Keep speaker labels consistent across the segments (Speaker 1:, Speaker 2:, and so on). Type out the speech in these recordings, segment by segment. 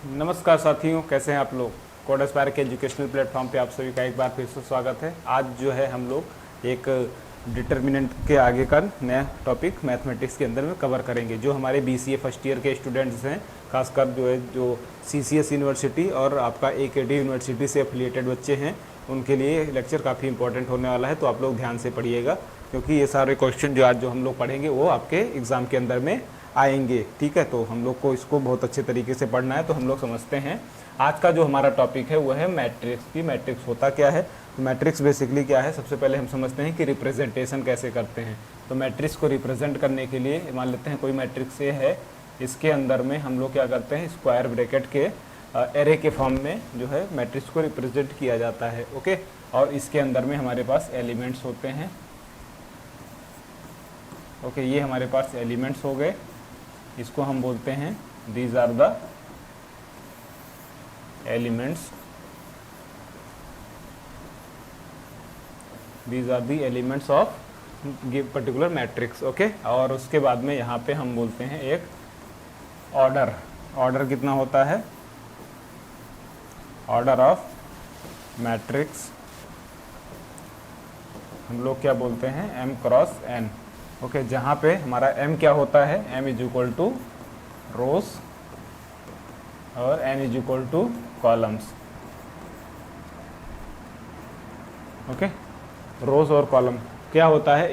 Speaker 1: नमस्कार साथियों, कैसे हैं आप लोग। कोड एस्पायर के एजुकेशनल प्लेटफॉर्म पे आप सभी का एक बार फिर से स्वागत है। आज जो है हम लोग एक डिटर्मिनेंट के आगे का नया टॉपिक मैथमेटिक्स के अंदर में कवर करेंगे। जो हमारे बीसीए फर्स्ट ईयर के स्टूडेंट्स हैं, खासकर जो सीसीएस यूनिवर्सिटी और आपका एकेडी यूनिवर्सिटी से एफिलिएटेड बच्चे हैं, उनके लिए लेक्चर काफ़ी इंपॉर्टेंट होने वाला है। तो आप लोग ध्यान से पढ़िएगा, क्योंकि ये सारे क्वेश्चन जो हम लोग पढ़ेंगे वो आपके एग्ज़ाम के अंदर में आएंगे। ठीक है, तो हम लोग को इसको बहुत अच्छे तरीके से पढ़ना है। तो हम लोग समझते हैं आज का जो हमारा टॉपिक है वो है मैट्रिक्स की। मैट्रिक्स होता क्या है, तो मैट्रिक्स बेसिकली क्या है, सबसे पहले हम समझते हैं कि रिप्रेजेंटेशन कैसे करते हैं। तो मैट्रिक्स को रिप्रेजेंट करने के लिए मान लेते हैं कोई मैट्रिक्स ए है, इसके अंदर में हम लोग क्या करते हैं, स्क्वायर ब्रैकेट के एरे के फॉर्म में जो है मैट्रिक्स को रिप्रेजेंट किया जाता है। ओके, और इसके अंदर में हमारे पास एलिमेंट्स होते हैं। ओके, ये हमारे पास एलिमेंट्स हो गए, इसको हम बोलते हैं these are the elements, these are the elements of give particular matrix. Okay, और उसके बाद में यहाँ पे हम बोलते हैं एक ऑर्डर। ऑर्डर कितना होता है, ऑर्डर ऑफ मैट्रिक्स हम लोग क्या बोलते हैं, m क्रॉस n। ओके, जहाँ पे हमारा m क्या होता है, m is equal to rows और n is equal to columns. Okay, rows और कॉलम क्या होता है,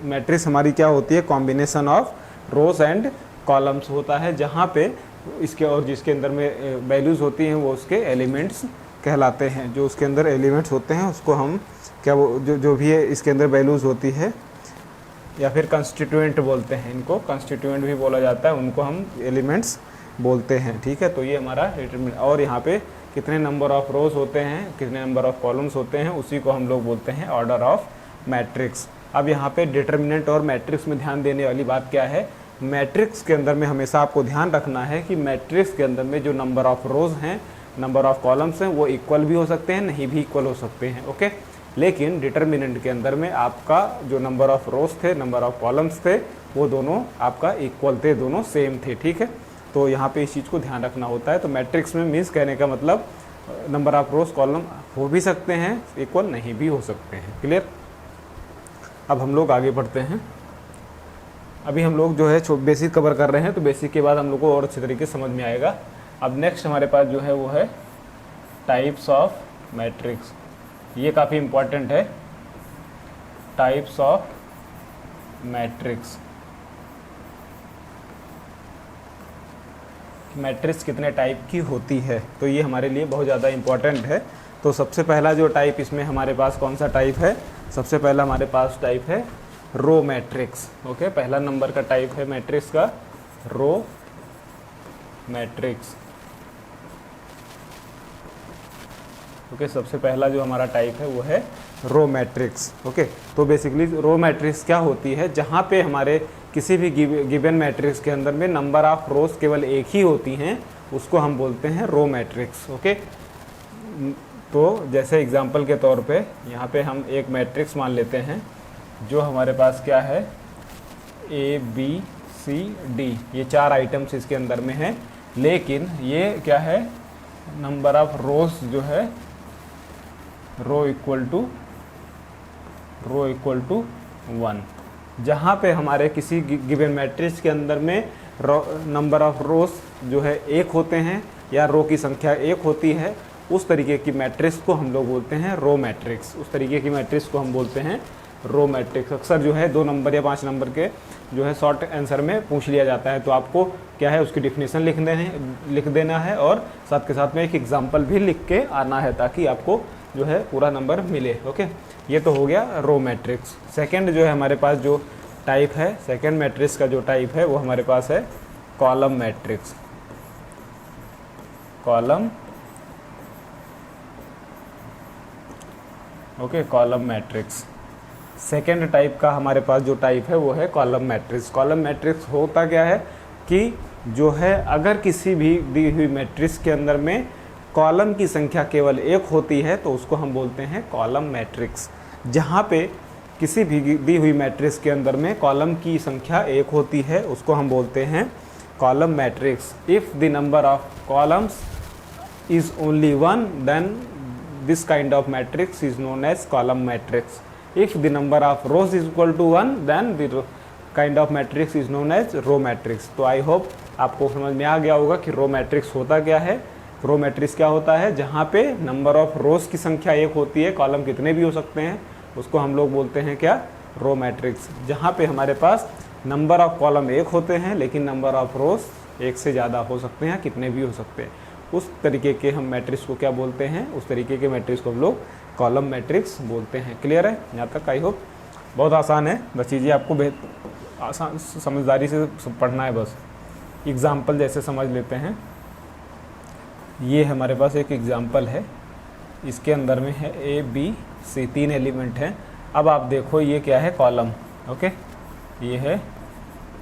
Speaker 1: मैट्रिक्स हमारी क्या होती है, combination of rows and columns होता है, जहाँ पे इसके और जिसके अंदर में वैल्यूज़ होती हैं वो उसके एलिमेंट्स कहलाते हैं। जो उसके अंदर एलिमेंट्स होते हैं उसको हम क्या वो जो भी है इसके अंदर वैल्यूज़ होती है, या फिर कंस्टिट्यूएंट बोलते हैं, इनको कंस्टिट्यूएंट भी बोला जाता है, उनको हम एलिमेंट्स बोलते हैं। ठीक है, तो ये हमारा डिटरमिनेंट। और यहाँ पे कितने नंबर ऑफ रोज होते हैं, कितने नंबर ऑफ कॉलम्स होते हैं, उसी को हम लोग बोलते हैं ऑर्डर ऑफ मैट्रिक्स। अब यहाँ पे डिटरमिनेंट और मैट्रिक्स में ध्यान देने वाली बात क्या है, मैट्रिक्स के अंदर में हमेशा आपको ध्यान रखना है कि मैट्रिक्स के अंदर में जो नंबर ऑफ रोज हैं, नंबर ऑफ कॉलम्स हैं, वो इक्वल भी हो सकते हैं, नहीं भी इक्वल हो सकते हैं। ओके, लेकिन डिटरमिनेंट के अंदर में आपका जो नंबर ऑफ रोज थे, नंबर ऑफ कॉलम्स थे, वो दोनों आपका इक्वल थे, दोनों सेम थे। ठीक है, तो यहाँ पे इस चीज़ को ध्यान रखना होता है। तो मैट्रिक्स में मीन्स कहने का मतलब नंबर ऑफ रोज कॉलम हो भी सकते हैं इक्वल, नहीं भी हो सकते हैं। क्लियर। अब हम लोग आगे बढ़ते हैं। अभी हम लोग जो है बेसिक कवर कर रहे हैं, तो बेसिक के बाद हम लोग को और अच्छे तरीके से समझ में आएगा। अब नेक्स्ट हमारे पास जो है वो है टाइप्स ऑफ मैट्रिक्स। ये काफ़ी इम्पॉर्टेंट है, टाइप्स ऑफ मैट्रिक्स। मैट्रिक्स कितने टाइप की होती है, तो ये हमारे लिए बहुत ज़्यादा इम्पॉर्टेंट है। तो सबसे पहला जो टाइप इसमें हमारे पास कौन सा टाइप है, सबसे पहला हमारे पास टाइप है रो मैट्रिक्स। ओके, पहला नंबर का टाइप है मैट्रिक्स का रो मैट्रिक्स। ओके, सबसे पहला जो हमारा टाइप है वो है रो मैट्रिक्स। ओके, तो बेसिकली रो मैट्रिक्स क्या होती है, जहाँ पे हमारे किसी भी गिवन मैट्रिक्स के अंदर में नंबर ऑफ रोज केवल एक ही होती हैं, उसको हम बोलते हैं रो मैट्रिक्स। ओके, तो जैसे एग्जांपल के तौर पे यहाँ पे हम एक मैट्रिक्स मान लेते हैं, जो हमारे पास क्या है, ए बी सी डी, ये 4 आइटम्स इसके अंदर में हैं, लेकिन ये क्या है, नंबर ऑफ रोज जो है रो इक्वल टू 1। जहाँ पे हमारे किसी गिवन मैट्रिक्स के अंदर में नंबर ऑफ रोज जो है एक होते हैं, या रो की संख्या एक होती है, उस तरीके की मैट्रिक्स को हम लोग बोलते हैं रो मैट्रिक्स। उस तरीके की मैट्रिक्स को हम बोलते हैं रो मैट्रिक्स। अक्सर जो है 2 नंबर या 5 नंबर के जो है शॉर्ट आंसर में पूछ लिया जाता है, तो आपको क्या है उसकी डिफिनेशन लिख देना है, और साथ के साथ में एक एग्जाम्पल भी लिख के आना है, ताकि आपको जो है पूरा नंबर मिले। ओके, ये तो हो गया रो मैट्रिक्स। सेकंड जो है हमारे पास जो टाइप है, सेकंड मैट्रिक्स का जो टाइप है वो हमारे पास है column matrix. Column, okay, column matrix second type का हमारे पास जो टाइप है वो है कॉलम मैट्रिक्स। कॉलम मैट्रिक्स होता क्या है कि जो है अगर किसी भी दी हुई मैट्रिक्स के अंदर में कॉलम की संख्या केवल एक होती है तो उसको हम बोलते हैं कॉलम मैट्रिक्स। जहाँ पे किसी भी दी हुई मैट्रिक्स के अंदर में कॉलम की संख्या एक होती है उसको हम बोलते हैं column matrix. If the number of columns is only 1, then this kind of matrix is known as column matrix. If the number of rows is equal to 1, then the kind of matrix is known as row matrix. तो I hope आपको समझ में आ गया होगा कि row matrix होता क्या है. रो मैट्रिक्स क्या होता है, जहाँ पे नंबर ऑफ रोज की संख्या एक होती है, कॉलम कितने भी हो सकते हैं, उसको हम लोग बोलते हैं क्या, रो मैट्रिक्स. जहाँ पे हमारे पास नंबर ऑफ कॉलम एक होते हैं लेकिन नंबर ऑफ रोज एक से ज़्यादा हो सकते हैं, कितने भी हो सकते हैं, उस तरीके के हम मैट्रिक्स को क्या बोलते हैं, उस तरीके के मैट्रिक्स को हम लोग कॉलम मैट्रिक्स बोलते हैं. क्लियर है यहाँ तक. आई होप बहुत आसान है, बस चीज़ें आपको आसान समझदारी से पढ़ना है. बस एग्ज़ाम्पल जैसे समझ लेते हैं. ये हमारे पास एक एग्ज़ाम्पल है, इसके अंदर में है ए बी सी, 3 एलिमेंट हैं. अब आप देखो ये क्या है, कॉलम. ओके, ये है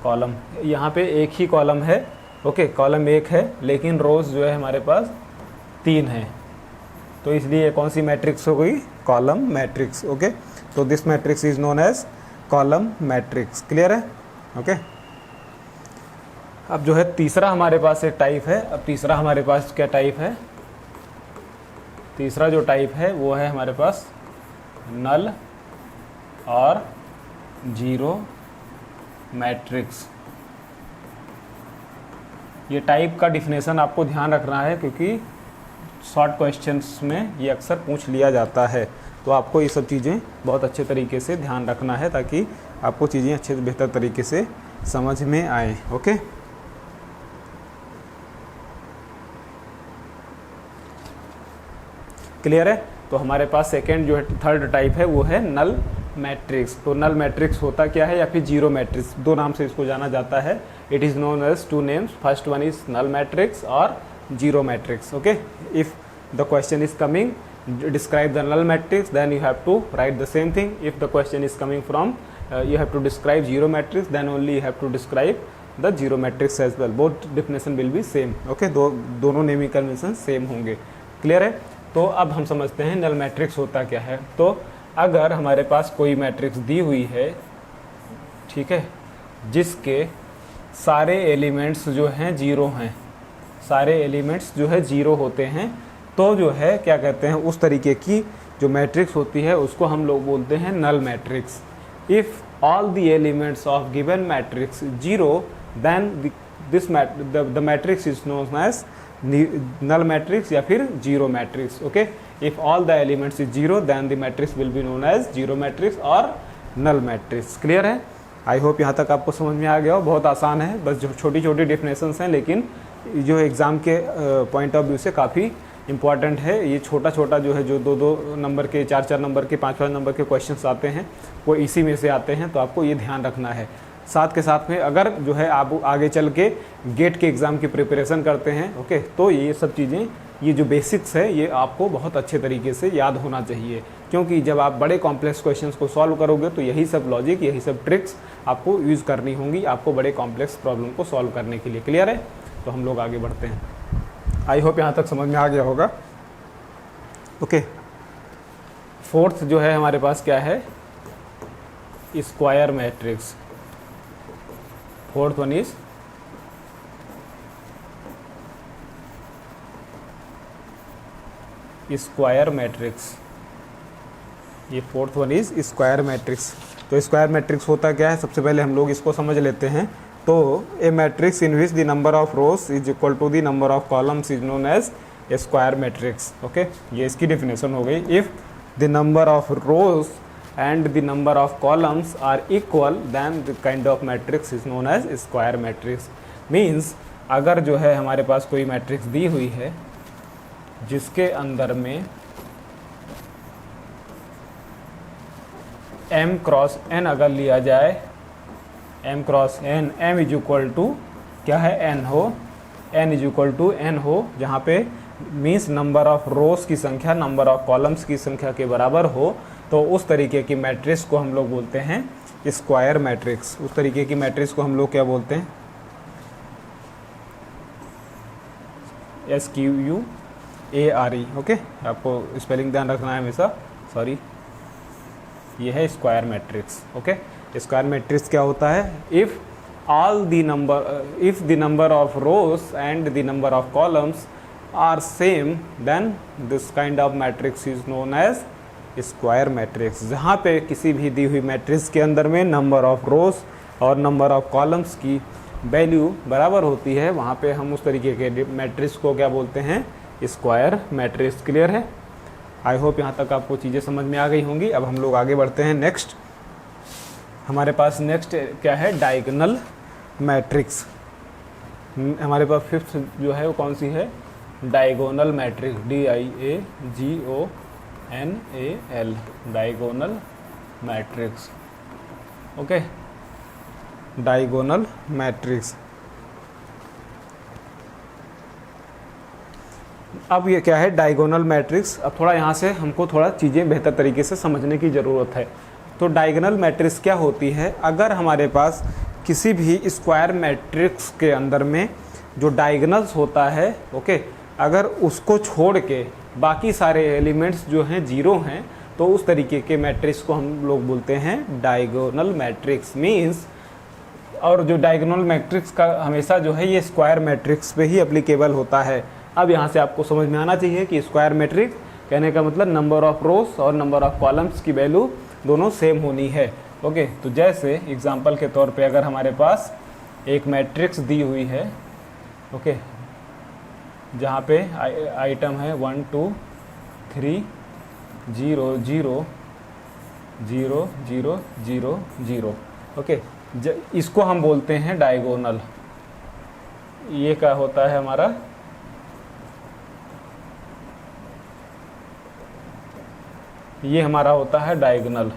Speaker 1: कॉलम. यहाँ पे एक ही कॉलम है. ओके, कॉलम एक है लेकिन रोज जो है हमारे पास 3 है, तो इसलिए कौन सी मैट्रिक्स हो गई, कॉलम मैट्रिक्स. ओके, तो this matrix is known as column matrix. Clear है. ओके, अब जो है तीसरा हमारे पास एक टाइप है. अब तीसरा हमारे पास क्या टाइप है, तीसरा जो टाइप है वो है हमारे पास नल और जीरो मैट्रिक्स. ये टाइप का डिफिनेशन आपको ध्यान रखना है क्योंकि शॉर्ट क्वेश्चंस में ये अक्सर पूछ लिया जाता है. तो आपको ये सब चीज़ें बहुत अच्छे तरीके से ध्यान रखना है ताकि आपको चीज़ें अच्छे से बेहतर तरीके से समझ में आए. ओके, क्लियर है. तो हमारे पास सेकेंड जो है, थर्ड टाइप है वो है नल मैट्रिक्स. तो नल मैट्रिक्स होता क्या है, या फिर जीरो मैट्रिक्स, दो नाम से इसको जाना जाता है. It is known as 2 names. First one is null matrix और zero matrix. Okay, if the question is coming describe the null matrix, then you have to write the same thing. If the question is coming from you have to describe zero matrix, then only you have to describe the zero matrix as well. Both definition will be same. Okay, दोनों naming convention same होंगे. Clear है. तो अब हम समझते हैं null matrix होता क्या है. तो अगर हमारे पास कोई मैट्रिक्स दी हुई है, ठीक है, जिसके सारे एलिमेंट्स जो हैं जीरो हैं, सारे एलिमेंट्स जो है जीरो होते हैं, तो जो है क्या कहते हैं, उस तरीके की जो मैट्रिक्स होती है उसको हम लोग बोलते हैं null matrix. If all the elements of given matrix zero, then the matrix is known as null matrix या फिर zero matrix. Okay, if all the elements is zero, then the matrix will be known as zero matrix और null matrix. Clear है. I hope यहाँ तक आपको समझ में आ गया हो. बहुत आसान है, बस जो छोटी छोटी डिफिनेशंस हैं, लेकिन जो एग्ज़ाम के पॉइंट ऑफ व्यू से काफ़ी इंपॉर्टेंट है. ये छोटा छोटा जो है, जो 2-2 नंबर के, 4-4 नंबर के, 5-5 नंबर के क्वेश्चंस आते हैं, वो इसी में से आते हैं. तो आपको ये ध्यान रखना है. साथ के साथ में अगर जो है आप आगे चल के गेट के एग्ज़ाम की प्रिपरेशन करते हैं, ओके, तो ये सब चीज़ें, ये जो बेसिक्स है, ये आपको बहुत अच्छे तरीके से याद होना चाहिए. क्योंकि जब आप बड़े कॉम्प्लेक्स क्वेश्चंस को सॉल्व करोगे तो यही सब लॉजिक, यही सब ट्रिक्स आपको यूज़ करनी होंगी, आपको बड़े कॉम्प्लेक्स प्रॉब्लम को सॉल्व करने के लिए. क्लियर है. तो हम लोग आगे बढ़ते हैं. आई होप यहाँ तक समझ में आ गया होगा. ओके, फोर्थ जो है हमारे पास क्या है, square matrix. Fourth one is square matrix. ये fourth one is square matrix. तो स्क्वायर मैट्रिक्स होता क्या है, सबसे पहले हम लोग इसको समझ लेते हैं. तो a matrix in which the number of rows is equal to the number of columns is known as a square matrix. Okay, ये इसकी डेफिनेशन हो गई. If the number of rows and the number of columns are equal, then the kind of matrix is known as square matrix. Means अगर जो है हमारे पास कोई matrix दी हुई है जिसके अंदर में m क्रॉस n अगर लिया जाए, m cross n, m is equal to क्या है, n हो, n is equal to n हो, जहाँ पे मीन्स नंबर ऑफ रोज की संख्या नंबर ऑफ कॉलम्स की संख्या के बराबर हो, तो उस तरीके की मैट्रिक्स को हम लोग बोलते हैं स्क्वायर मैट्रिक्स. उस तरीके की मैट्रिक्स को हम लोग क्या बोलते हैं, SQUARE. ओके, आपको स्पेलिंग ध्यान रखना है हमेशा. सॉरी, ये है square matrix. Okay, square matrix क्या होता है, if all the number if the number of rows and the number of columns are same, then this kind of matrix is known as square matrix. जहाँ पे किसी भी दी हुई matrix के अंदर में नंबर ऑफ रोज और नंबर ऑफ कॉलम्स की वैल्यू बराबर होती है, वहाँ पे हम उस तरीके के मैट्रिक्स को क्या बोलते हैं, स्क्वायर मैट्रिक्स। क्लियर है? आई होप यहाँ तक आपको चीज़ें समझ में आ गई होंगी। अब हम लोग आगे बढ़ते हैं। नेक्स्ट हमारे पास नेक्स्ट क्या है, डायगोनल मैट्रिक्स। हमारे पास फिफ्थ जो है वो कौन सी है, diagonal matrix, DIAGONAL, diagonal matrix. Okay, diagonal matrix. अब ये क्या है, डायगोनल मैट्रिक्स। अब थोड़ा यहाँ से हमको थोड़ा चीज़ें बेहतर तरीके से समझने की ज़रूरत है। तो डायगोनल मैट्रिक्स क्या होती है, अगर हमारे पास किसी भी स्क्वायर मैट्रिक्स के अंदर में जो डायगोनल्स होता है, ओके, अगर उसको छोड़ के बाकी सारे एलिमेंट्स जो हैं जीरो हैं, तो उस तरीके के मैट्रिक्स को हम लोग बोलते हैं डायगोनल मैट्रिक्स। मीन्स, और जो डायगोनल मैट्रिक्स का हमेशा जो है ये स्क्वायर मैट्रिक्स पे ही एप्लीकेबल होता है। अब यहाँ से आपको समझ में आना चाहिए कि स्क्वायर मैट्रिक्स कहने का मतलब नंबर ऑफ रोज और नंबर ऑफ कॉलम्स की वैल्यू दोनों सेम होनी है। ओके, तो जैसे एग्जांपल के तौर पे अगर हमारे पास एक मैट्रिक्स दी हुई है, ओके, जहाँ पे आइटम है 1 2 3 0 0 0 0 0 0, ओके, इसको हम बोलते हैं डायगोनल। ये क्या होता है हमारा, ये हमारा होता है डायगोनल।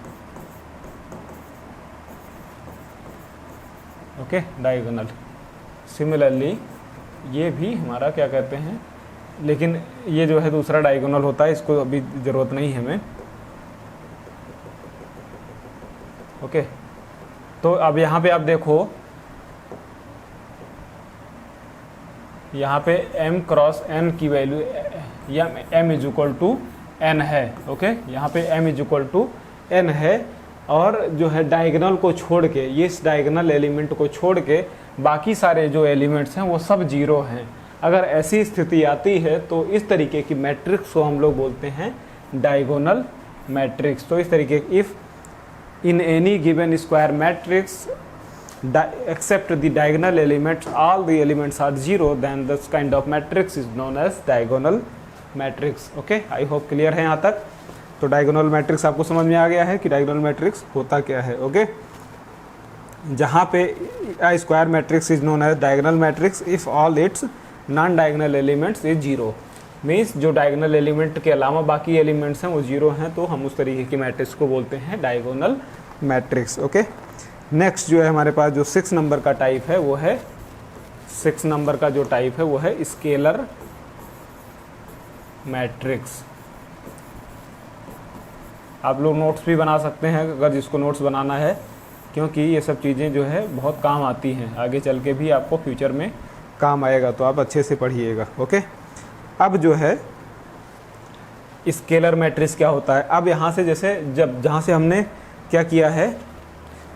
Speaker 1: Okay, diagonal. सिमिलरली ये भी हमारा क्या कहते हैं, लेकिन ये जो है दूसरा डायगोनल होता है, इसको अभी ज़रूरत नहीं है हमें। ओके, तो अब यहाँ पे आप देखो, यहाँ पे m क्रॉस n की वैल्यू या m is equal to n है। ओके, यहाँ पे m is equal to n है, और जो है डायगोनल को छोड़ के, ये इस डायगोनल एलिमेंट को छोड़ के बाकी सारे जो एलिमेंट्स हैं वो सब जीरो हैं। अगर ऐसी स्थिति आती है तो इस तरीके की मैट्रिक्स को हम लोग बोलते हैं डायगोनल मैट्रिक्स। तो इस तरीके, if in any given square matrix except the diagonal elements, all the elements are zero, then this kind of matrix is known as diagonal matrix. Okay, I hope clear है यहाँ तक। तो diagonal matrix आपको समझ में आ गया है कि डायगोनल मैट्रिक्स होता क्या है। ओके, जहाँ पे a square matrix is known as diagonal matrix if all its non diagonal elements is zero. Means जो डायगोनल एलिमेंट के अलावा बाकी एलिमेंट्स हैं वो जीरो हैं, तो हम उस तरीके की मैट्रिक्स को बोलते हैं डायगोनल मैट्रिक्स। ओके, नेक्स्ट जो है हमारे पास जो 6 नंबर का टाइप है वो है, 6 नंबर का जो टाइप है वो है स्केलर मैट्रिक्स। आप लोग नोट्स भी बना सकते हैं अगर जिसको नोट्स बनाना है, क्योंकि ये सब चीज़ें जो है बहुत काम आती हैं, आगे चल के भी आपको फ्यूचर में काम आएगा, तो आप अच्छे से पढ़िएगा। ओके, अब जो है स्केलर मैट्रिक्स क्या होता है। अब यहाँ से जैसे जहाँ से हमने क्या किया है,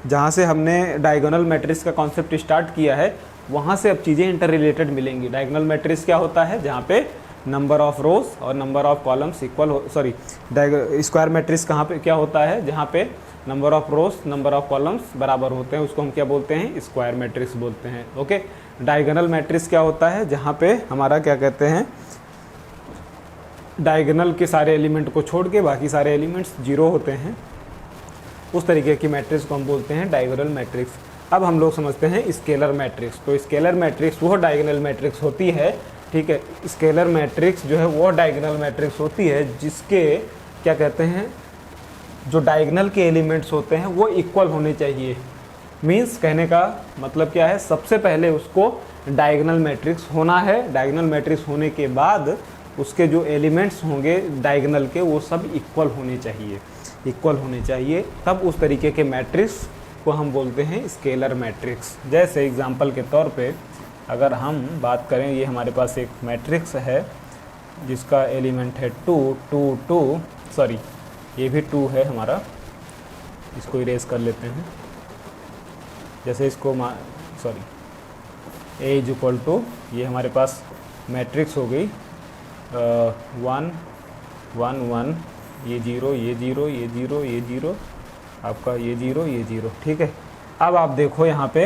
Speaker 1: जहाँ से हमने डायगोनल मैट्रिक्स का कॉन्सेप्ट स्टार्ट किया है, वहाँ से अब चीज़ें इंटर रिलेटेड मिलेंगी। डायगोनल मैट्रिक्स क्या होता है, जहाँ पे नंबर ऑफ रोज और नंबर ऑफ कॉलम्स इक्वल हो, सॉरी, स्क्वायर मैट्रिक्स कहाँ पे क्या होता है, जहाँ पे number of rows number of columns बराबर होते हैं, उसको हम क्या बोलते हैं, स्क्वायर मैट्रिक्स बोलते हैं। ओके, डायगोनल मैट्रिक्स क्या होता है, जहाँ पे हमारा क्या कहते हैं, डायगोनल के सारे एलिमेंट को छोड़ के बाकी सारे एलिमेंट्स जीरो होते हैं, उस तरीके की मैट्रिक्स को हम बोलते हैं डायगोनल मैट्रिक्स। अब हम लोग समझते हैं स्केलर मैट्रिक्स। तो स्केलर मैट्रिक्स वो डायगोनल मैट्रिक्स होती है, ठीक है, स्केलर मैट्रिक्स जो है वो डायगोनल मैट्रिक्स होती है जिसके क्या कहते हैं, जो डायगोनल के एलिमेंट्स होते हैं वो इक्वल होने चाहिए। मीन्स कहने का मतलब क्या है, सबसे पहले उसको डायगोनल मैट्रिक्स होना है, डायगोनल मैट्रिक्स होने के बाद उसके जो एलिमेंट्स होंगे डायगोनल के वो सब इक्वल होने चाहिए, इक्वल होने चाहिए, तब उस तरीके के मैट्रिक्स को हम बोलते हैं स्केलर मैट्रिक्स। जैसे एग्जांपल के तौर पे अगर हम बात करें, ये हमारे पास एक मैट्रिक्स है जिसका एलिमेंट है 2 2 2, सॉरी ये भी 2 है हमारा, इसको इरेज कर लेते हैं। जैसे इसको sorry A is equal to, ये हमारे पास मैट्रिक्स हो गई 1 1 1, ये 0 ये 0 ये 0 ये 0, आपका ये 0 ये 0, ठीक है। अब आप देखो यहाँ पे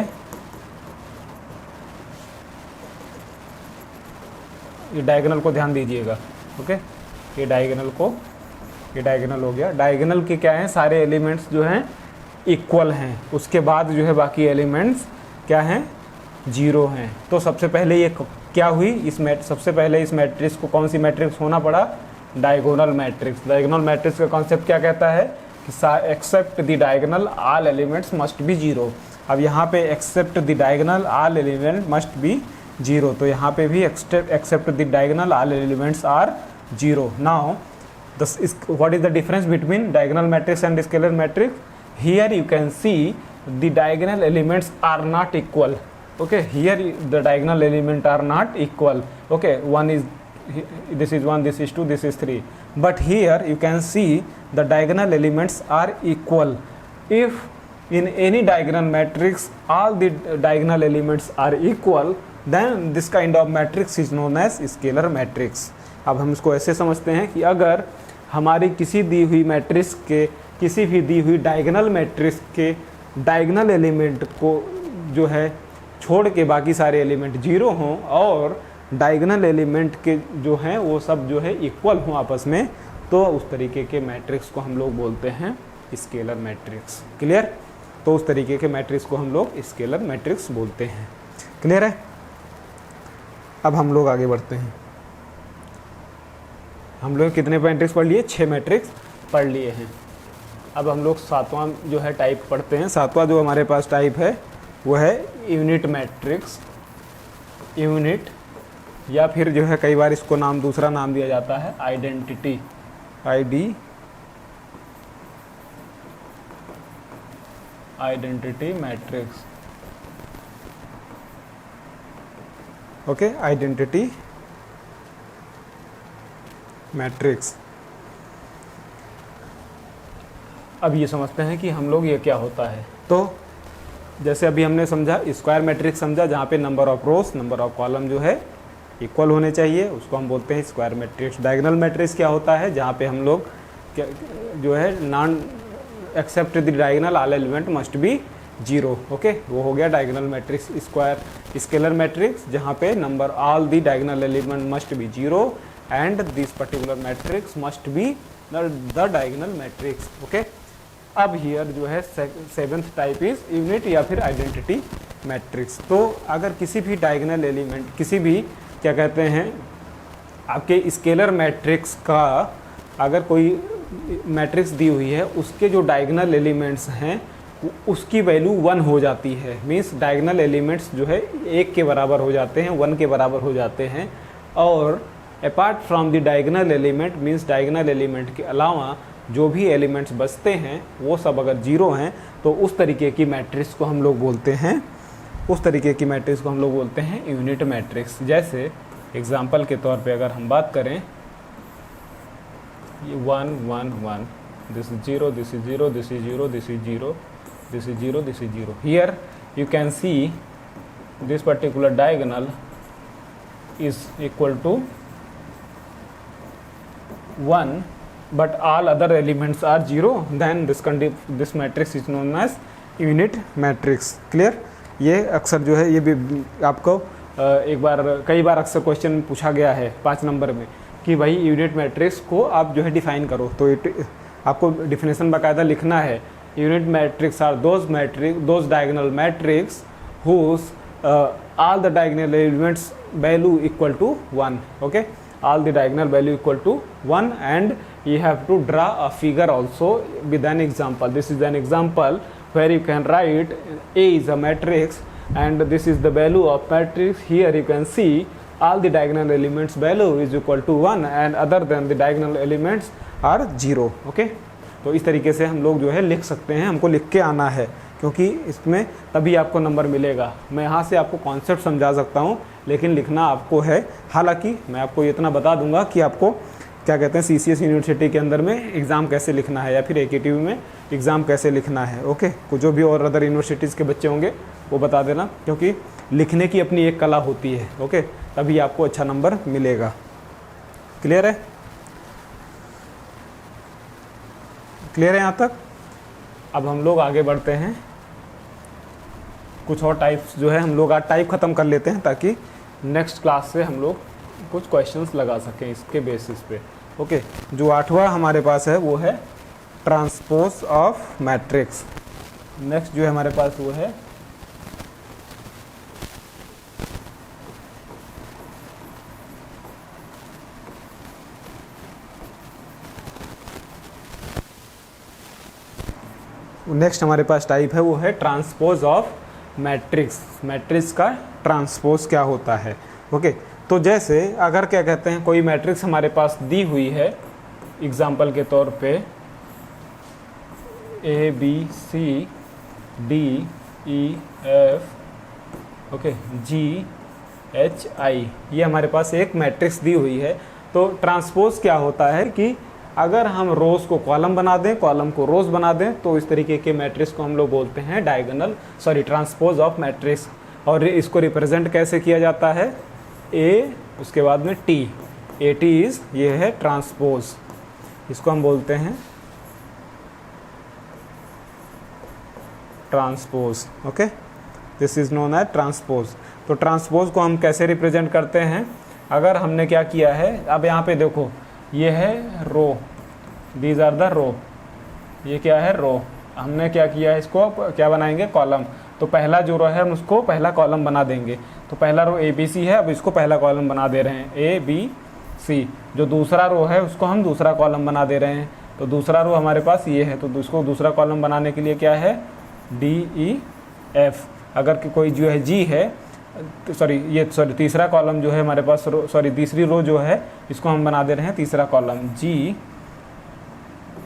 Speaker 1: ये डायगोनल को ध्यान दीजिएगा, ओके। ये डायगोनल हो गया। डायगोनल के क्या हैं, सारे एलिमेंट्स जो हैं इक्वल हैं, उसके बाद जो है बाकी एलिमेंट्स क्या हैं, 0 हैं। तो सबसे पहले ये क्या हुई, सबसे पहले इस मैट्रिक्स को कौन सी मैट्रिक्स होना पड़ा, डायगोनल मैट्रिक्स। डायगोनल मैट्रिक्स का कॉन्सेप्ट क्या कहता है कि except the diagonal all elements must be 0। अब यहाँ पे except the diagonal all element must be 0, तो यहाँ पे भी except the diagonal all elements are 0। Now what is the difference between diagonal matrix and scalar matrix? Here you can see the diagonal elements are not equal, okay. Here the diagonal element are not equal, okay. This is 1, this is 2, this is 3, but here you can see the diagonal elements are equal. If in any diagonal matrix all the diagonal elements are equal, then this kind of matrix is known as scalar matrix. अब हम इसको ऐसे समझते हैं कि अगर हमारी किसी दी हुई मैट्रिक्स के, किसी भी दी हुई डायगोनल मैट्रिक्स के डायगोनल एलिमेंट को जो है छोड़ के बाकी सारे एलिमेंट 0 हों और डायगोनल एलिमेंट के जो हैं वो सब जो है इक्वल हों आपस में, तो उस तरीके के मैट्रिक्स को हम लोग बोलते हैं स्केलर मैट्रिक्स। क्लियर? तो उस तरीके के मैट्रिक्स को हम लोग स्केलर मैट्रिक्स बोलते हैं। क्लियर है? अब हम लोग आगे बढ़ते हैं। हम लोग कितने मैट्रिक्स पढ़ लिए? 6 मैट्रिक्स पढ़ लिए हैं। अब हम लोग 7वां जो है टाइप पढ़ते हैं। 7वां जो हमारे पास टाइप है वो है यूनिट मैट्रिक्स। यूनिट, या फिर जो है कई बार इसको दूसरा नाम दिया जाता है identity, identity matrix, okay. Identity matrix. अब ये समझते हैं कि हम लोग ये क्या होता है। तो जैसे अभी हमने समझा स्क्वायर मैट्रिक्स समझा, जहाँ पे number of rows number of column जो है इक्वल होने चाहिए, उसको हम बोलते हैं स्क्वायर मैट्रिक्स। डायगोनल मैट्रिक्स क्या होता है, जहाँ पे हम लोग जो है non except the diagonal all element must be 0, okay. वो हो गया diagonal matrix. Square scalar matrix, जहाँ पे number all the diagonal element must be 0 and this particular matrix must be the diagonal matrix, okay। अब here जो है 7th type is unit या फिर आइडेंटिटी मैट्रिक्स। तो अगर किसी भी डायगोनल एलिमेंट, किसी भी क्या कहते हैं आपके स्केलर मैट्रिक्स का अगर कोई मैट्रिक्स दी हुई है, उसके जो डायगोनल एलिमेंट्स हैं उसकी वैल्यू 1 हो जाती है। मीन्स डायगोनल एलिमेंट्स जो है 1 के बराबर हो जाते हैं, 1 के बराबर हो जाते हैं। और apart from the diagonal element, means diagonal element के अलावा जो भी एलिमेंट्स बचते हैं वो सब अगर 0 हैं, तो उस तरीके की मैट्रिक्स को हम लोग बोलते हैं, यूनिट मैट्रिक्स। जैसे एग्जांपल के तौर पे अगर हम बात करें, ये 1 1 1, this is 0, this is 0, this is 0, this is 0, this is 0, this is 0। Here you can see this particular diagonal is equal to 1, but all other elements are 0, then this matrix is known as unit matrix। Clear? ये अक्सर जो है ये भी आपको कई बार अक्सर question पूछा गया है 5 नंबर में कि भाई यूनिट मैट्रिक्स को आप जो है डिफाइन करो, तो आपको डिफिनेशन बाकायदा लिखना है। Unit matrix are those diagonal matrix whose all the diagonal elements value equal to 1, okay। all the diagonal value equal to 1, and you have to draw a figure also with an example. This is an example where you can write A is a matrix and this is the value of matrix. Here you can see all the diagonal elements value is equal to 1 and other than the diagonal elements are 0, okay। तो इस तरीके से हम लोग जो है लिख सकते हैं, हमको लिख के आना है क्योंकि इसमें तभी आपको नंबर मिलेगा। मैं यहाँ से आपको कॉन्सेप्ट समझा सकता हूँ लेकिन लिखना आपको है। हालांकि मैं आपको इतना बता दूंगा कि आपको क्या कहते हैं CCS यूनिवर्सिटी के अंदर में एग्ज़ाम कैसे लिखना है या फिर AKTV में एग्ज़ाम कैसे लिखना है, ओके। जो भी और अदर यूनिवर्सिटीज़ के बच्चे होंगे वो बता देना, क्योंकि लिखने की अपनी एक कला होती है। ओके, तभी आपको अच्छा नंबर मिलेगा। क्लियर है? क्लियर है यहाँ तक? अब हम लोग आगे बढ़ते हैं। कुछ और टाइप्स जो है हम लोग आज टाइप ख़त्म कर लेते हैं, ताकि नेक्स्ट क्लास से हम लोग कुछ क्वेश्चंस लगा सकें इसके बेसिस पे। ओके, जो 8वां हमारे पास है वो है ट्रांसपोज ऑफ मैट्रिक्स। नेक्स्ट जो है हमारे पास वो है नेक्स्ट हमारे पास टाइप है वो है ट्रांसपोज ऑफ मैट्रिक्स। मैट्रिक्स का ट्रांसपोज क्या होता है? ओके, तो जैसे अगर क्या कहते हैं कोई मैट्रिक्स हमारे पास दी हुई है, एग्जाम्पल के तौर पे A B C D E F okay G H I, ये हमारे पास एक मैट्रिक्स दी हुई है। तो ट्रांसपोज क्या होता है कि अगर हम रोज को कॉलम बना दें, कॉलम को रोज बना दें, तो इस तरीके के मैट्रिक्स को हम लोग बोलते हैं ट्रांसपोज ऑफ मैट्रिक्स। और इसको रिप्रेजेंट कैसे किया जाता है? ए उसके बाद में टी, ए टी इज, ये है ट्रांसपोज। इसको हम बोलते हैं transpose. Okay, this is known as transpose. तो ट्रांसपोज को हम कैसे रिप्रेजेंट करते हैं? अगर हमने क्या किया है, अब यहाँ पे देखो, ये है रो, दीज आर द रो, ये क्या है रो। हमने क्या किया है, इसको क्या बनाएंगे? कॉलम। तो पहला जो रो है हम उसको पहला कॉलम बना देंगे। तो पहला रो ए बी सी है, अब इसको पहला कॉलम बना दे रहे हैं ए बी सी। जो दूसरा रो है उसको हम दूसरा कॉलम बना दे रहे हैं। तो दूसरा रो हमारे पास ये है, तो उसको दूसरा कॉलम बनाने के लिए क्या है? D E F. अगर कोई जो है जी है, तीसरा कॉलम जो है हमारे पास, तीसरी रो जो है इसको हम बना दे रहे हैं तीसरा कॉलम जी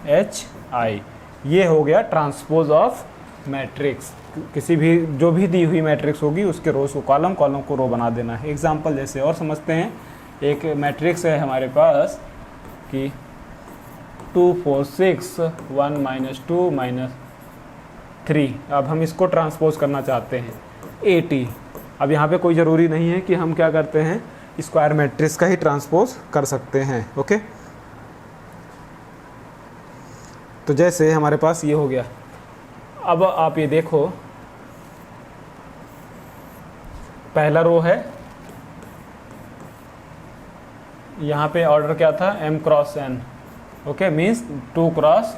Speaker 1: एच आई। ये हो गया ट्रांसपोज ऑफ मैट्रिक्स। किसी भी जो भी दी हुई मैट्रिक्स होगी उसके रोज को कॉलम, कॉलम को रो बना देना है। एग्जाम्पल जैसे और समझते हैं, एक मैट्रिक्स है हमारे पास कि 2 4 6 1 -2 -3। अब हम इसको ट्रांसपोज करना चाहते हैं ए टी। अब यहाँ पे कोई ज़रूरी नहीं है कि हम क्या करते हैं, स्क्वायर मैट्रिक्स का ही ट्रांसपोज कर सकते हैं। ओके, तो जैसे हमारे पास ये हो गया। अब आप ये देखो, पहला रो है, यहाँ पे ऑर्डर क्या था? m cross n। Okay, means 2 cross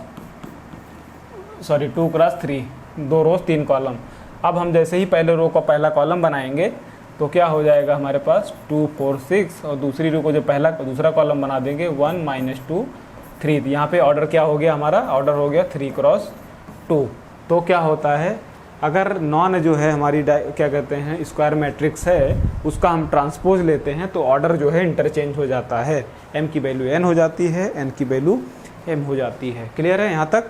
Speaker 1: 3, 2 रोज 3 कॉलम। अब हम जैसे ही पहले रो को पहला कॉलम बनाएंगे तो क्या हो जाएगा हमारे पास? 2 4 6, और दूसरी रो को जो दूसरा कॉलम बना देंगे 1 -2 3। यहाँ पे ऑर्डर क्या हो गया हमारा? ऑर्डर हो गया 3 क्रॉस 2। तो क्या होता है, अगर नॉन जो है हमारी क्या कहते हैं स्क्वायर मैट्रिक्स है, उसका हम ट्रांसपोज लेते हैं तो ऑर्डर जो है इंटरचेंज हो जाता है। m की वैल्यू n हो जाती है, n की वैल्यू m हो जाती है। क्लियर है यहाँ तक?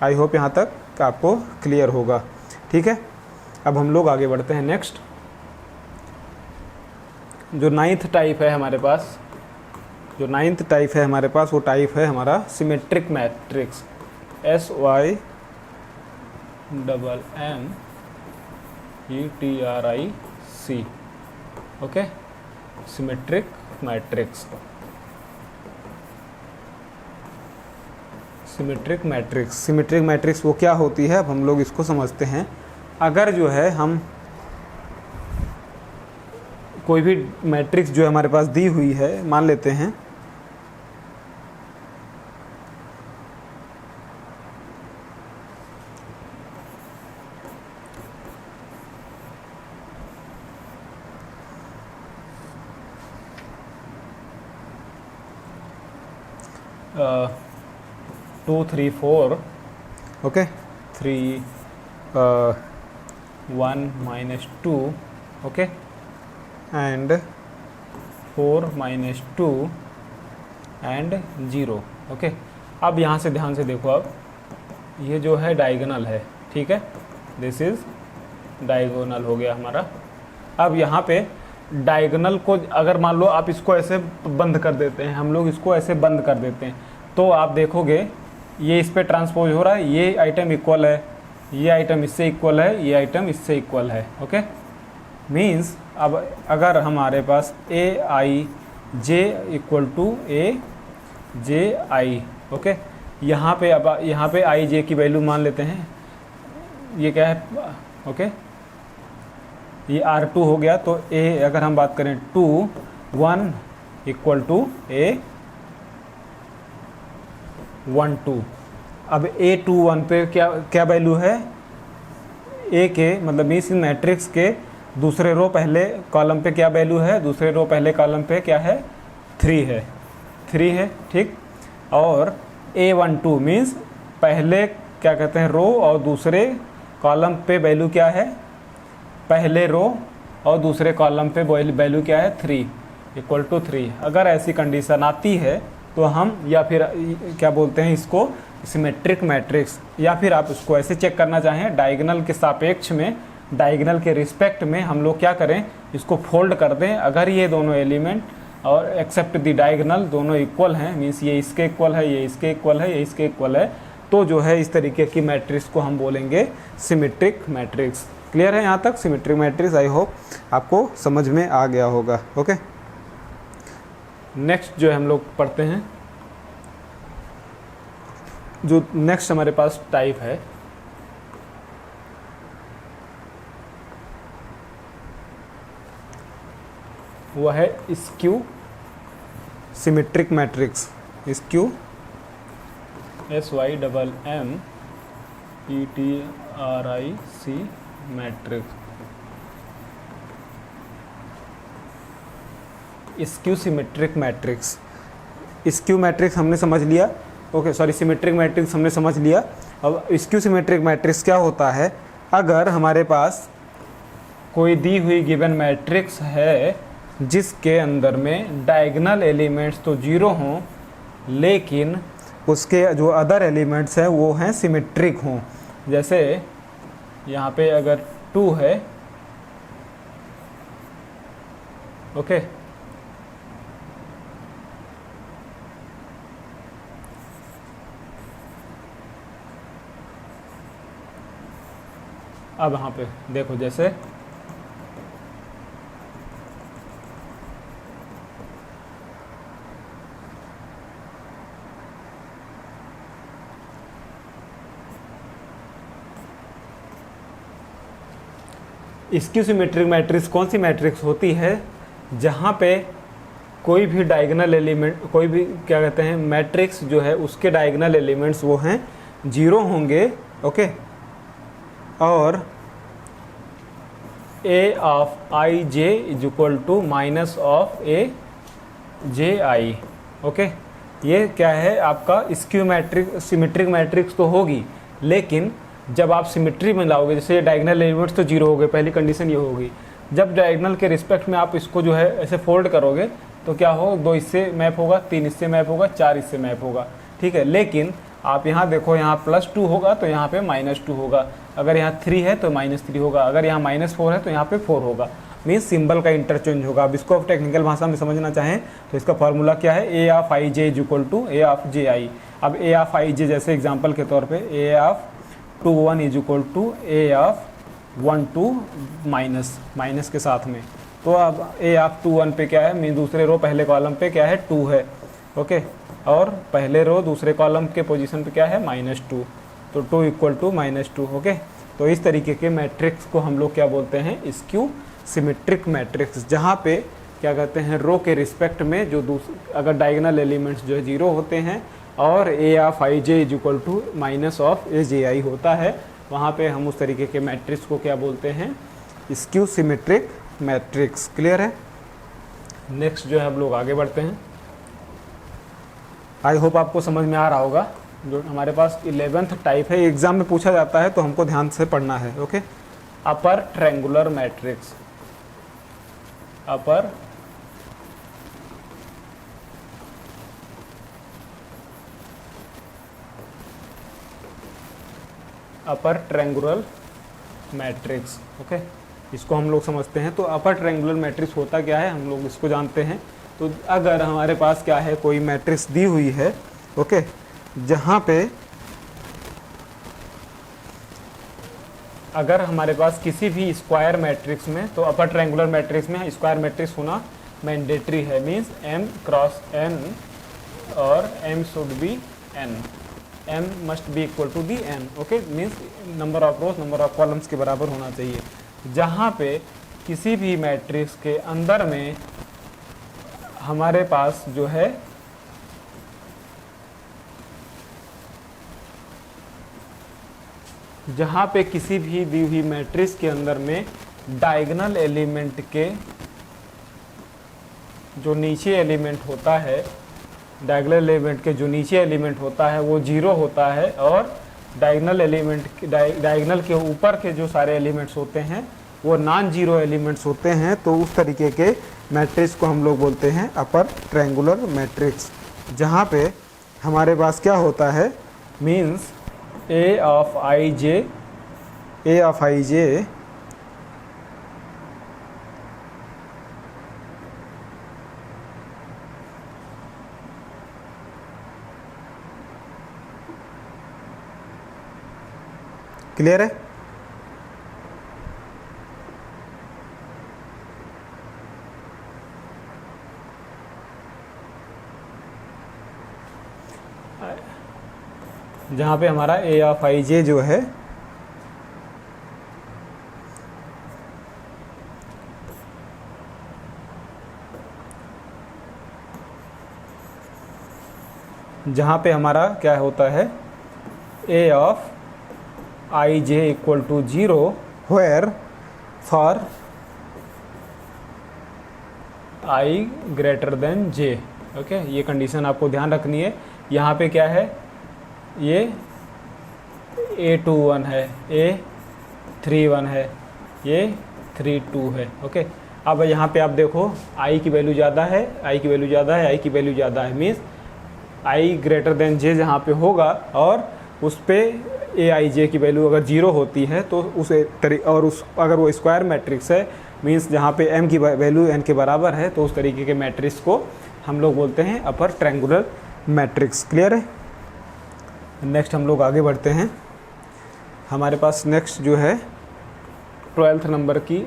Speaker 1: आई होप यहाँ तक आपको क्लियर होगा। ठीक है, अब हम लोग आगे बढ़ते हैं। नेक्स्ट जो 9th टाइप है हमारे पास, वो टाइप है हमारा symmetric matrix. SYMMETRIC। Okay, symmetric matrix. Symmetric matrix वो क्या होती है? अब हम लोग इसको समझते हैं। अगर जो है हम कोई भी मैट्रिक्स जो हमारे पास दी हुई है, मान लेते हैं uh, 2 3 4, okay, 3 1 -2, okay, and 4 -2 and 0। Okay, अब यहाँ से ध्यान से देखो, अब ये जो है डायगोनल है, ठीक है, दिस इज डायगोनल हो गया हमारा। अब यहाँ पे डायगोनल को अगर मान लो आप इसको ऐसे बंद कर देते हैं, हम लोग इसको ऐसे बंद कर देते हैं, तो आप देखोगे ये इस पे ट्रांसपोज हो रहा है, ये आइटम इक्वल है, ये आइटम इससे इक्वल है, ये आइटम इससे इक्वल है। ओके, मीन्स अब अगर हमारे पास A I J equal to A J I, okay, यहाँ पे अब यहाँ पे आई जे की वैल्यू मान लेते हैं, ये क्या है, ओके, ये R2 हो गया। तो ए अगर हम बात करें 2 1 इक्वल टू ए 1 2। अब A2 1 पे क्या क्या वैल्यू है, ए के मतलब इस मैट्रिक्स के दूसरे रो पहले कॉलम पे क्या वैल्यू है, दूसरे रो पहले कॉलम पे क्या है, 3 है, 3 है, ठीक। और A12 मीन्स पहले क्या कहते हैं रो और दूसरे कॉलम पे वैल्यू क्या है, पहले रो और दूसरे कॉलम पे वैल्यू क्या है, 3 इक्वल टू 3। अगर ऐसी कंडीशन आती है तो हम या फिर क्या बोलते हैं इसको सिमेट्रिक मैट्रिक्स, या फिर आप इसको ऐसे चेक करना चाहें डायगोनल के सापेक्ष में, डायगोनल के रिस्पेक्ट में हम लोग क्या करें, इसको फोल्ड कर दें। अगर ये दोनों एलिमेंट और एक्सेप्ट द डायगोनल दोनों इक्वल हैं, मीन्स ये इसके इक्वल है, ये इसके इक्वल है, ये इसके इक्वल है, तो जो है इस तरीके की मैट्रिक्स को हम बोलेंगे सिमेट्रिक मैट्रिक्स। क्लियर है यहाँ तक सिमेट्रिक मैट्रिक्स? आई होप आपको समझ में आ गया होगा। ओके, नेक्स्ट जो है हम लोग पढ़ते हैं, जो नेक्स्ट हमारे पास टाइप है वो है skew symmetric matrix. Skew SYMMETRIC matrix. Skew symmetric matrix, skew matrix हमने समझ लिया, ओके सॉरी सिमेट्रिक मैट्रिक्स हमने समझ लिया। अब स्क्यू सिमेट्रिक मैट्रिक्स क्या होता है, अगर हमारे पास कोई दी हुई गिवन मैट्रिक्स है जिसके अंदर में डायगोनल एलिमेंट्स तो 0 हों, लेकिन उसके जो अदर एलिमेंट्स हैं वो हैं सिमेट्रिक हों। जैसे यहाँ पे अगर 2 है, ओके, अब यहाँ पे देखो जैसे स्क्यू सिमेट्रिक मैट्रिक्स कौन सी मैट्रिक्स होती है, जहाँ पे कोई भी डायगोनल एलिमेंट, कोई भी क्या कहते हैं मैट्रिक्स जो है उसके डायगोनल एलिमेंट्स वो हैं 0 होंगे, ओके, और A of I J is equal to minus of A J I. Okay, ये क्या है आपका स्क्यू मैट्रिक सिमेट्रिक मैट्रिक्स तो होगी, लेकिन जब आप सिमेट्री में लाओगे, जैसे डायगोनल एलिमेंट्स तो 0 हो गए, पहली कंडीशन ये होगी। जब डायगोनल के रिस्पेक्ट में आप इसको जो है ऐसे फोल्ड करोगे तो क्या हो, 2 इससे मैप होगा, 3 इससे मैप होगा, 4 इससे मैप होगा, ठीक है। लेकिन आप यहाँ देखो, यहाँ +2 होगा तो यहाँ पे -2 होगा, अगर यहाँ 3 है तो -3 होगा, अगर यहाँ -4 है तो यहाँ पे 4 होगा, मीन्स सिंबल का इंटरचेंज होगा। अब इसको टेक्निकल भाषा में समझना चाहें तो इसका फॉर्मूला क्या है, A of I J is equal to A of J I. अब A ऑफ आई जे जैसे एग्जाम्पल के तौर पर A of 2 1 is equal to A of 1 2 minus के साथ में, तो अब A ऑफ 2 1 पे क्या है, मीन दूसरे रो पहले कॉलम पे क्या है 2 है, ओके, और पहले रो दूसरे कॉलम के पोजीशन पे क्या है -2, तो 2 इक्वल टू -2, ओके। तो इस तरीके के मैट्रिक्स को हम लोग क्या बोलते हैं, स्क्यू सिमेट्रिक मैट्रिक्स, जहाँ पे क्या कहते हैं रो के रिस्पेक्ट में जो अगर डायगोनल एलिमेंट्स जो है 0 होते हैं और A of I J is equal to minus of A J I होता है, वहाँ पे हम उस तरीके के मैट्रिक्स को क्या बोलते हैं, स्क्यू सिमेट्रिक मैट्रिक्स। क्लियर है? नेक्स्ट जो है हम लोग आगे बढ़ते हैं। आई होप आपको समझ में आ रहा होगा। जो हमारे पास 11th टाइप है, एग्जाम में पूछा जाता है तो हमको ध्यान से पढ़ना है, ओके। अपर ट्रायंगुलर मैट्रिक्स, अपर ट्रायंगुलर मैट्रिक्स, ओके, इसको हम लोग समझते हैं। तो अपर ट्रायंगुलर मैट्रिक्स होता क्या है, हम लोग इसको जानते हैं। तो अगर हमारे पास क्या है, कोई मैट्रिक्स दी हुई है, ओके, जहाँ पे अगर हमारे पास किसी भी स्क्वायर मैट्रिक्स में, तो अपर ट्रायंगुलर मैट्रिक्स में स्क्वायर मैट्रिक्स होना मैंडेटरी है, मीन्स m क्रॉस n और m should be n, m must be equal to the n, okay, means number of rows number of columns के बराबर होना चाहिए। जहाँ पे किसी भी मैट्रिक्स के अंदर में हमारे पास जो है जहाँ पे किसी भी दी हुई मैट्रिक्स के अंदर में डायगोनल एलिमेंट के जो नीचे एलिमेंट होता है, डायगोनल एलिमेंट के जो नीचे एलिमेंट होता है वो 0 होता है, और डायगोनल के ऊपर के जो सारे एलिमेंट्स होते हैं वो नॉन जीरो एलिमेंट्स होते हैं, तो उस तरीके के मैट्रिक्स को हम लोग बोलते हैं अपर ट्रायंगुलर मैट्रिक्स। जहाँ पे हमारे पास क्या होता है, means A of ij clear है? जहाँ पे हमारा A ऑफ आई जे जो है जहाँ पे हमारा क्या होता है, A of I J equal to 0 where for I greater than j, okay, ये कंडीशन आपको ध्यान रखनी है। यहाँ पे क्या है, ये A21 है, A31 है, ये 32 है, ओके। अब यहाँ पे आप देखो i की वैल्यू ज़्यादा है, i की वैल्यू ज़्यादा है, i की वैल्यू ज़्यादा है, means i greater than j जहाँ पे होगा और उस पर aij की वैल्यू अगर 0 होती है तो अगर वो स्क्वायर मैट्रिक्स है, मीन्स जहाँ पे m की वैल्यू n के बराबर है, तो उस तरीके के मैट्रिक्स को हम लोग बोलते हैं अपर ट्रायंगुलर मैट्रिक्स। क्लियर है? नेक्स्ट हम लोग आगे बढ़ते हैं। हमारे पास नेक्स्ट जो है 12th नंबर की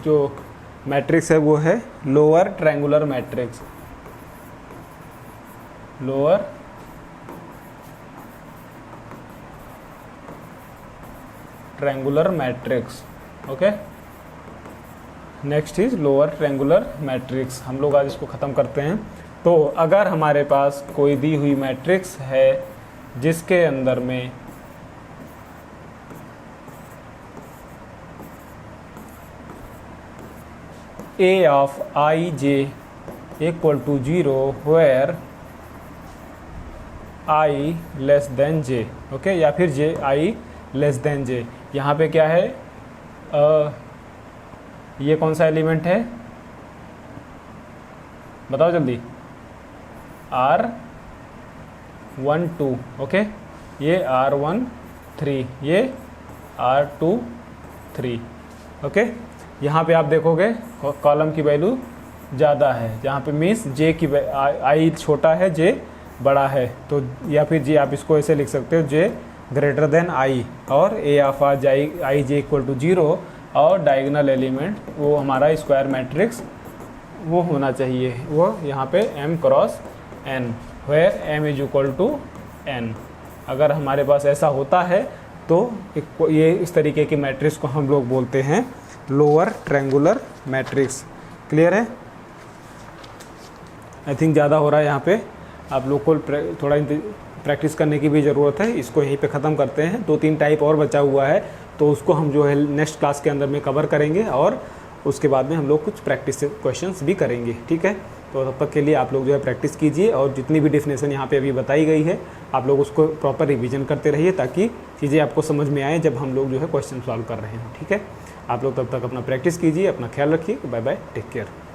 Speaker 1: जो मैट्रिक्स है वो है lower triangular matrix. Lower triangular matrix, okay. Next is lower triangular matrix. हम लोग आज इसको ख़त्म करते हैं। तो अगर हमारे पास कोई दी हुई मैट्रिक्स है जिसके अंदर में A of I J equal to 0 where i less than j, okay, या फिर j i less than j। यहाँ पे क्या है, ये कौन सा एलिमेंट है बताओ जल्दी, R12, ओके, ये R13, ये R23, ओके। यहाँ पे आप देखोगे कॉलम की वैल्यू ज़्यादा है, जहाँ पे मीन्स j की i छोटा है, j बड़ा है, तो या फिर जी आप इसको ऐसे लिख सकते हो, j ग्रेटर देन i और A of I J equal to 0 और डायगोनल एलिमेंट वो हमारा स्क्वायर मैट्रिक्स वो होना चाहिए, वो यहाँ पे m cross n where m is equal to n। अगर हमारे पास ऐसा होता है तो ये इस तरीके के मैट्रिक्स को हम लोग बोलते हैं लोअर ट्रायंगुलर मैट्रिक्स। क्लियर है? आई थिंक ज़्यादा हो रहा है यहाँ पे, आप लोग को थोड़ा प्रैक्टिस करने की भी ज़रूरत है। इसको यहीं पे ख़त्म करते हैं। 2-3 टाइप और बचा हुआ है, तो उसको हम जो है नेक्स्ट क्लास के अंदर में कवर करेंगे और उसके बाद में हम लोग कुछ प्रैक्टिस क्वेश्चंस भी करेंगे, ठीक है। तो तब तक के लिए आप लोग जो है प्रैक्टिस कीजिए और जितनी भी डेफिनेशन यहाँ पे अभी बताई गई है आप लोग उसको प्रॉपर रिवीजन करते रहिए ताकि चीज़ें आपको समझ में आए जब हम लोग जो है क्वेश्चन सॉल्व कर रहे हैं, ठीक है। आप लोग तब तक अपना प्रैक्टिस कीजिए, अपना ख्याल रखिए। Bye bye, take care.